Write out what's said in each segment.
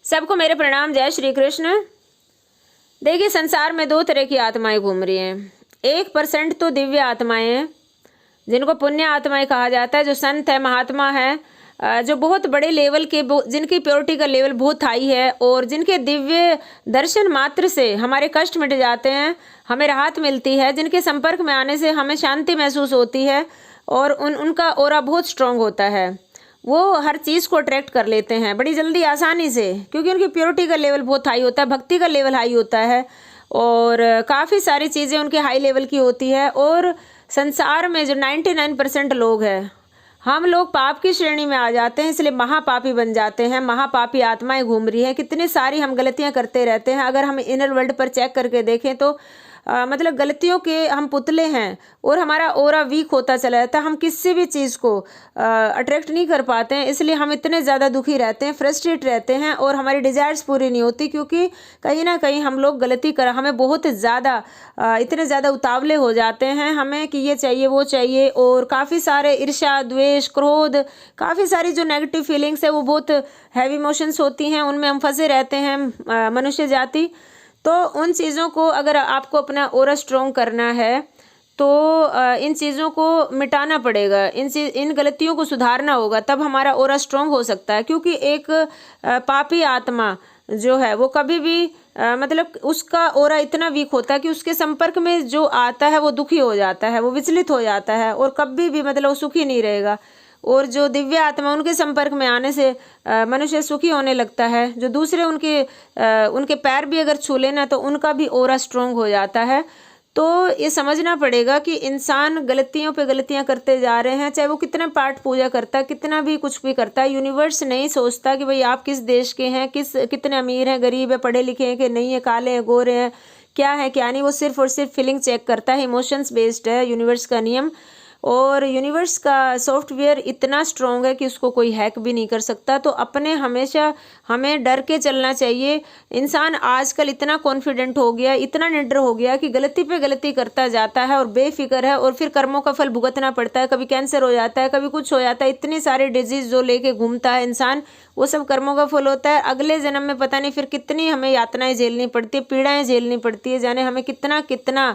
सबको मेरे प्रणाम। जय श्री कृष्ण। देखिए, संसार में दो तरह की आत्माएं घूम रही हैं। 1% तो दिव्य आत्माएं हैं, जिनको पुण्य आत्माएं कहा जाता है, जो संत है, महात्मा है, जो बहुत बड़े लेवल के, जिनकी प्योरिटी का लेवल बहुत हाई है और जिनके दिव्य दर्शन मात्र से हमारे कष्ट मिट जाते हैं, हमें राहत मिलती है, जिनके संपर्क में आने से हमें शांति महसूस होती है और उनका ऑरा बहुत स्ट्रांग होता है। वो हर चीज़ को अट्रैक्ट कर लेते हैं बड़ी जल्दी आसानी से, क्योंकि उनकी प्योरिटी का लेवल बहुत हाई होता है, भक्ति का लेवल हाई होता है और काफ़ी सारी चीज़ें उनके हाई लेवल की होती है। और संसार में जो 99% लोग हैं, हम लोग पाप की श्रेणी में आ जाते हैं, इसलिए महापापी बन जाते हैं। महापापी आत्माएं घूम रही हैं, कितनी सारी हम गलतियां करते रहते हैं। अगर हम इनर वर्ल्ड पर चेक करके देखें तो मतलब गलतियों के हम पुतले हैं और हमारा ऑरा वीक होता चला जाता है। हम किसी भी चीज़ को अट्रैक्ट नहीं कर पाते हैं, इसलिए हम इतने ज़्यादा दुखी रहते हैं, फ्रस्ट्रेट रहते हैं और हमारी डिज़ायर्स पूरी नहीं होती, क्योंकि कहीं ना कहीं हम लोग गलती कर, हमें बहुत ज़्यादा इतने ज़्यादा उतावले हो जाते हैं, हमें कि ये चाहिए वो चाहिए, और काफ़ी सारे ईर्ष्या, द्वेष, क्रोध, काफ़ी सारी जो नेगेटिव फीलिंग्स है वो बहुत हैवी इमोशंस होती हैं, उनमें हम फंसे रहते हैं मनुष्य जाति। तो उन चीज़ों को अगर आपको अपना ऑरा स्ट्रॉन्ग करना है तो इन चीज़ों को मिटाना पड़ेगा, इन गलतियों को सुधारना होगा, तब हमारा ऑरा स्ट्रॉन्ग हो सकता है। क्योंकि एक पापी आत्मा जो है वो कभी भी मतलब उसका ऑरा इतना वीक होता है कि उसके संपर्क में जो आता है वो दुखी हो जाता है, वो विचलित हो जाता है और कभी भी मतलब वो सुखी नहीं रहेगा। और जो दिव्य आत्मा, उनके संपर्क में आने से मनुष्य सुखी होने लगता है। जो दूसरे उनके पैर भी अगर छू लेना तो उनका भी ऑरा स्ट्रॉन्ग हो जाता है। तो ये समझना पड़ेगा कि इंसान गलतियों पे गलतियां करते जा रहे हैं, चाहे वो कितना पाठ पूजा करता है, कितना भी कुछ भी करता है। यूनिवर्स नहीं सोचता कि भाई आप किस देश के हैं, कितने अमीर हैं, गरीब है, पढ़े लिखे हैं कि नहीं है, काले हैं, गोरे हैं, क्या है क्या नहीं। वो सिर्फ और सिर्फ फीलिंग चेक करता है। इमोशंस बेस्ड है यूनिवर्स का नियम, और यूनिवर्स का सॉफ्टवेयर इतना स्ट्रॉन्ग है कि उसको कोई हैक भी नहीं कर सकता। तो अपने हमेशा हमें डर के चलना चाहिए। इंसान आजकल इतना कॉन्फिडेंट हो गया, इतना निडर हो गया कि गलती पे गलती करता जाता है और बेफिक्र है, और फिर कर्मों का फल भुगतना पड़ता है। कभी कैंसर हो जाता है, कभी कुछ हो जाता है, इतनी सारे डिजीज जो लेके घूमता है इंसान, वो सब कर्मों का फल होता है। अगले जन्म में पता नहीं फिर कितनी हमें यातनाएं झेलनी पड़ती है, पीड़ाएं झेलनी पड़ती है, जाने हमें कितना कितना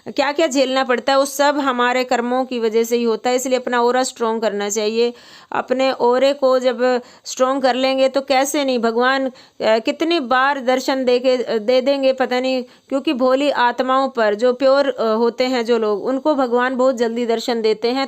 क्या क्या झेलना पड़ता है। वो सब हमारे कर्मों की वजह से ही होता है। इसलिए अपना ऑरा स्ट्रॉन्ग करना चाहिए। अपने ऑरे को जब स्ट्रॉन्ग कर लेंगे तो कैसे नहीं, भगवान कितनी बार दर्शन दे देंगे पता नहीं, क्योंकि भोली आत्माओं पर, जो प्योर होते हैं जो लोग, उनको भगवान बहुत जल्दी दर्शन देते हैं।